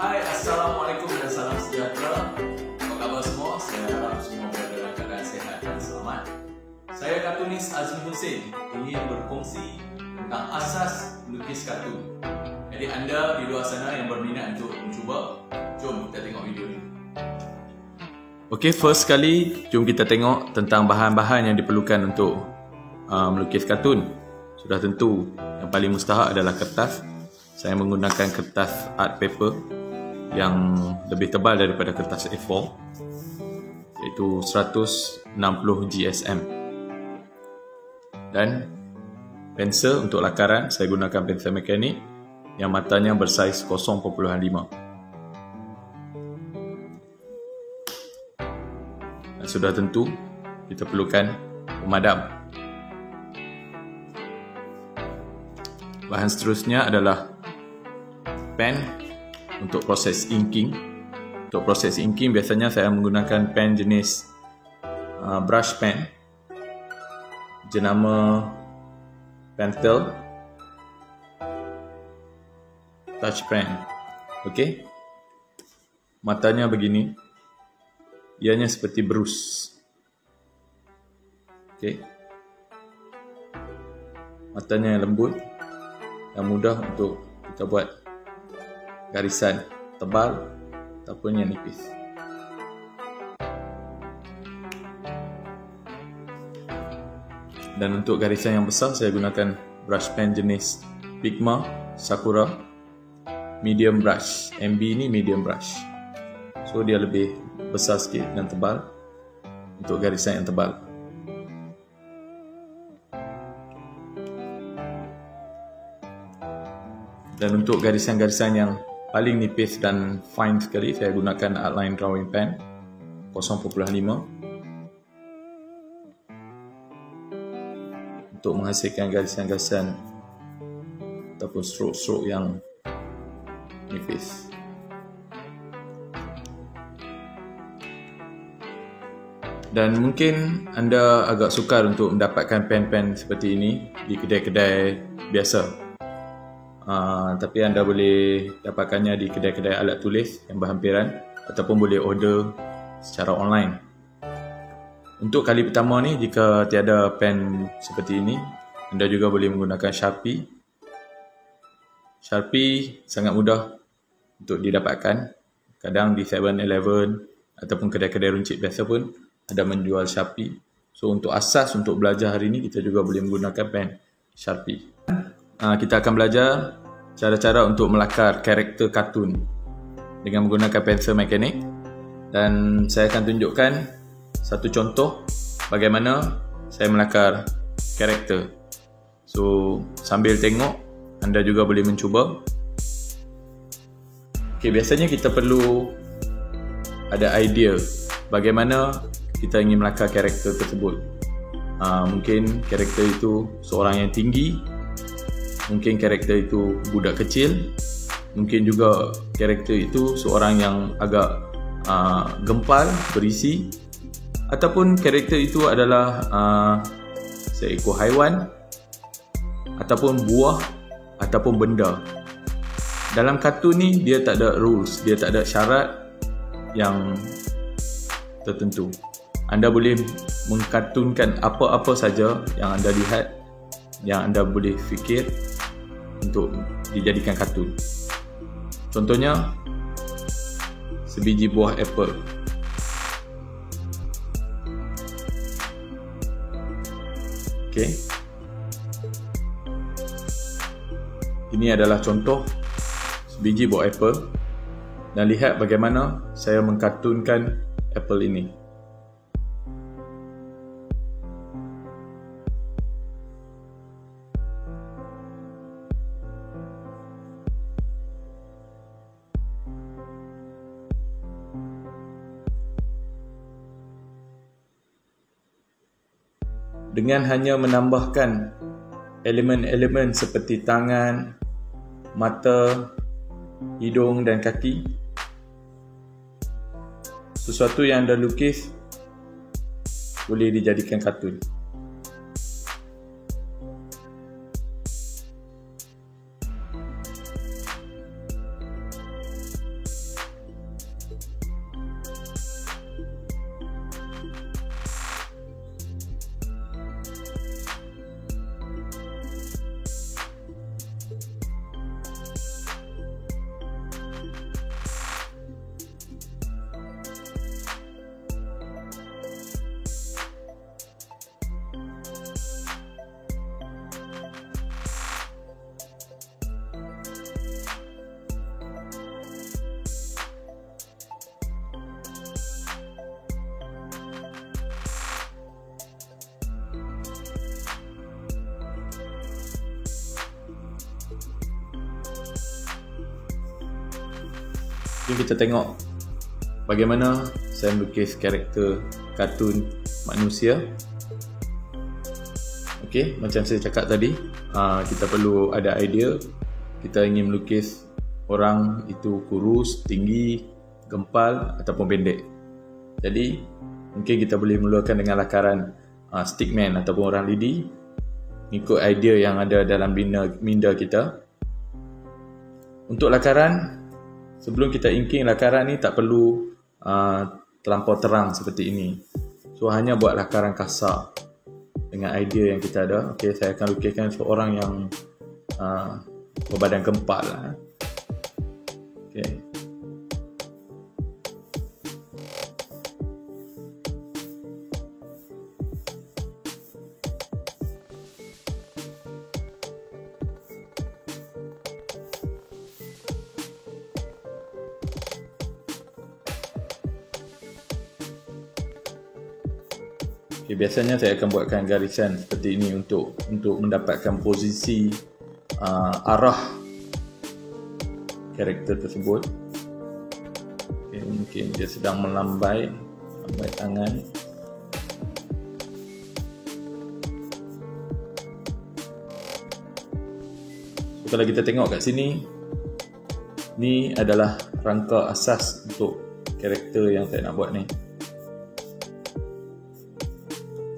Hai, Assalamualaikum dan salam sejahtera. Apa khabar semua? Saya harap semua berada dalam keadaan sehat dan selamat. Saya kartunis Azmi Hussein ingin berkongsi tentang asas melukis kartun. Jadi anda di luar sana yang berminat untuk mencuba, jom kita tengok video ini. Okey, first sekali jom kita tengok tentang bahan-bahan yang diperlukan untuk melukis kartun. Sudah tentu yang paling mustahak adalah kertas. Saya menggunakan kertas art paper yang lebih tebal daripada kertas A4, iaitu 160 GSM. Dan pensel untuk lakaran, saya gunakan pensel mekanik yang matanya bersaiz 0.5. Dan sudah tentu kita perlukan pemadam. Bahan seterusnya adalah pen untuk proses inking. Untuk proses inking biasanya saya menggunakan pen jenis brush pen, jenama Pentel touch pen. Okey, matanya begini, ianya seperti berus. Okey, matanya yang lembut, yang mudah untuk kita buat garisan tebal ataupun yang nipis. Dan untuk garisan yang besar saya gunakan brush pen jenis Pigma Sakura medium brush. MB ni medium brush, so dia lebih besar sikit dan tebal untuk garisan yang tebal. Dan untuk garisan-garisan yang paling nipis dan fine sekali, saya gunakan outline drawing pen 0.5 untuk menghasilkan garisan-garisan ataupun stroke-stroke yang nipis. Dan mungkin anda agak sukar untuk mendapatkan pen-pen seperti ini di kedai-kedai biasa. Tapi anda boleh dapatkannya di kedai-kedai alat tulis yang berhampiran ataupun boleh order secara online. Untuk kali pertama ni, jika tiada pen seperti ini, anda juga boleh menggunakan Sharpie. Sharpie sangat mudah untuk didapatkan. Kadang di 7-Eleven ataupun kedai-kedai runcit biasa pun ada menjual Sharpie. So untuk asas untuk belajar hari ini, kita juga boleh menggunakan pen Sharpie. Kita akan belajar cara-cara untuk melakar karakter kartun dengan menggunakan pensel mekanik, dan saya akan tunjukkan satu contoh bagaimana saya melakar karakter. So sambil tengok, anda juga boleh mencuba. Okay, biasanya kita perlu ada idea bagaimana kita ingin melakar karakter tersebut. Mungkin karakter itu seorang yang tinggi, mungkin karakter itu budak kecil, mungkin juga karakter itu seorang yang agak gempal, berisi, ataupun karakter itu adalah seekor haiwan, ataupun buah, ataupun benda. Dalam kartun ni dia tak ada rules, dia tak ada syarat yang tertentu. Anda boleh mengkartunkan apa-apa saja yang anda lihat, yang anda boleh fikir untuk dijadikan kartun. Contohnya sebiji buah apple. Okey, ini adalah contoh sebiji buah apple, dan lihat bagaimana saya mengkartunkan apple ini. Dengan hanya menambahkan elemen-elemen seperti tangan, mata, hidung dan kaki, sesuatu yang anda lukis boleh dijadikan kartun. Mungkin kita tengok bagaimana saya melukis karakter kartun manusia. Okey, macam saya cakap tadi, kita perlu ada idea. Kita ingin melukis orang itu kurus, tinggi, gempal ataupun pendek. Jadi mungkin kita boleh mulakan dengan lakaran stickman ataupun orang lidi, ikut idea yang ada dalam minda kita. Untuk lakaran, sebelum kita inking lakaran ni tak perlu terlampau terang seperti ini. So hanya buat lakaran kasar dengan idea yang kita ada. Okey, saya akan lukiskan seorang yang berbadan gempal lah. Okey. Okay, biasanya saya akan buatkan garisan seperti ini untuk mendapatkan posisi arah karakter tersebut. Okay, mungkin dia sedang melambai tangan. So, kalau kita tengok kat sini, ni adalah rangka asas untuk karakter yang saya nak buat ni.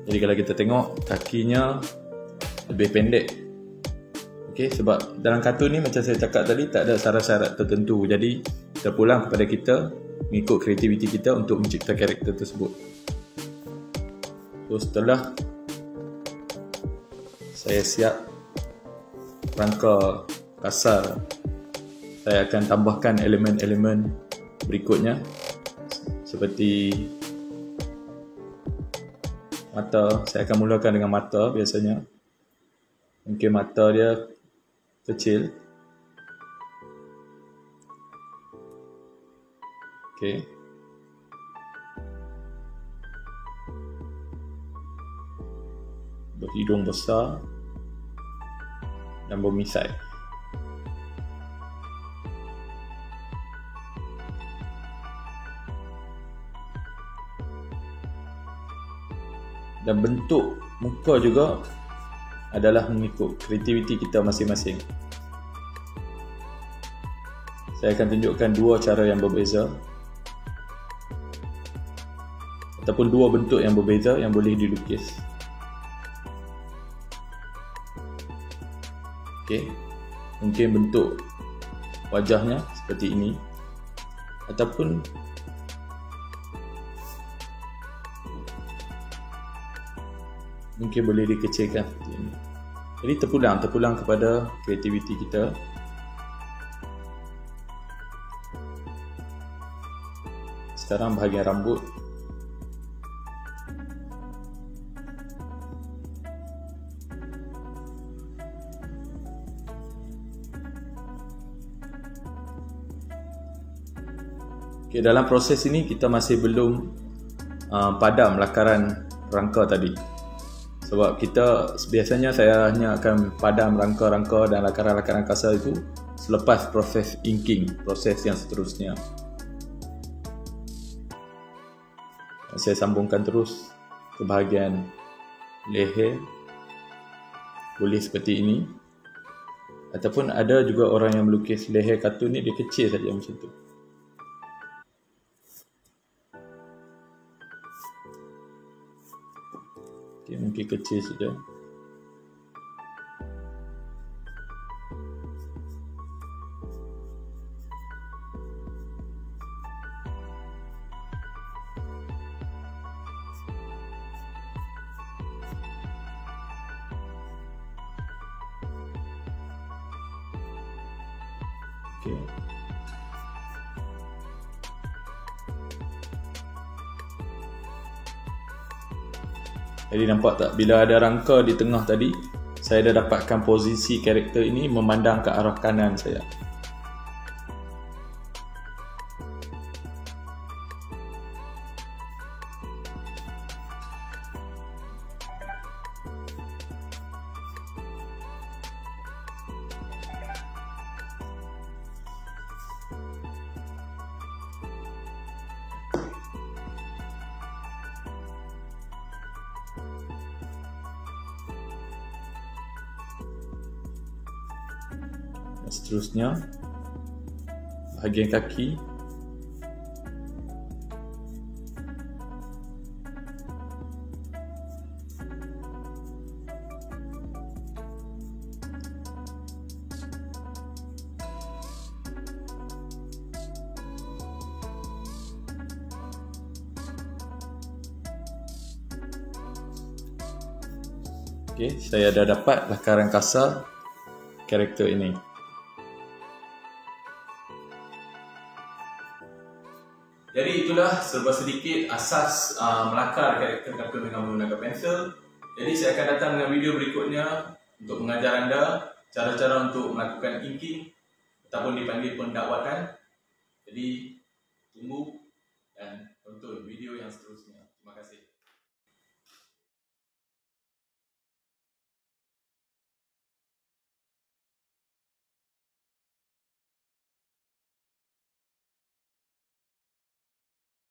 Jadi kalau kita tengok, kakinya lebih pendek. Okey, sebab dalam kartun ni macam saya cakap tadi, tak ada syarat-syarat tertentu. Jadi terpulang kepada kita mengikut kreativiti kita untuk mencipta karakter tersebut. So setelah saya siap rangka kasar, saya akan tambahkan elemen-elemen berikutnya seperti mata. Saya akan mulakan dengan mata biasanya. Mungkin mata dia kecil. Okey. Berhidung besar dan bermisai. Dan bentuk muka juga adalah mengikut kreativiti kita masing-masing. Saya akan tunjukkan dua cara yang berbeza ataupun dua bentuk yang berbeza yang boleh dilukis. Okey, mungkin bentuk wajahnya seperti ini ataupun mungkin boleh dikecilkan seperti ini. Jadi terpulang kepada kreativiti kita. Sekarang bahagian rambut. Okay, dalam proses ini kita masih belum padam lakaran rangka tadi. Sebab biasanya saya hanya akan padam rangka-rangka dan lakaran-lakaran kasar itu selepas proses inking, proses yang seterusnya. Saya sambungkan terus ke bahagian leher. Boleh seperti ini. Ataupun ada juga orang yang melukis leher kartun ni dia kecil saja macam tu. Okay, mungkin kecil saja. Okay. Jadi nampak tak, bila ada rangka di tengah tadi, saya dah dapatkan posisi karakter ini memandang ke arah kanan saya. seterusnya bahagian kaki. Okey, saya dah dapat lakaran kasar karakter ini. Jadi itulah serba sedikit asas melakar karakter-karakter dengan menggunakan pensel. Jadi saya akan datang dengan video berikutnya untuk mengajar anda cara-cara untuk melakukan inking ataupun dipanggil pendakwatan. Jadi tunggu dan tonton video yang seterusnya.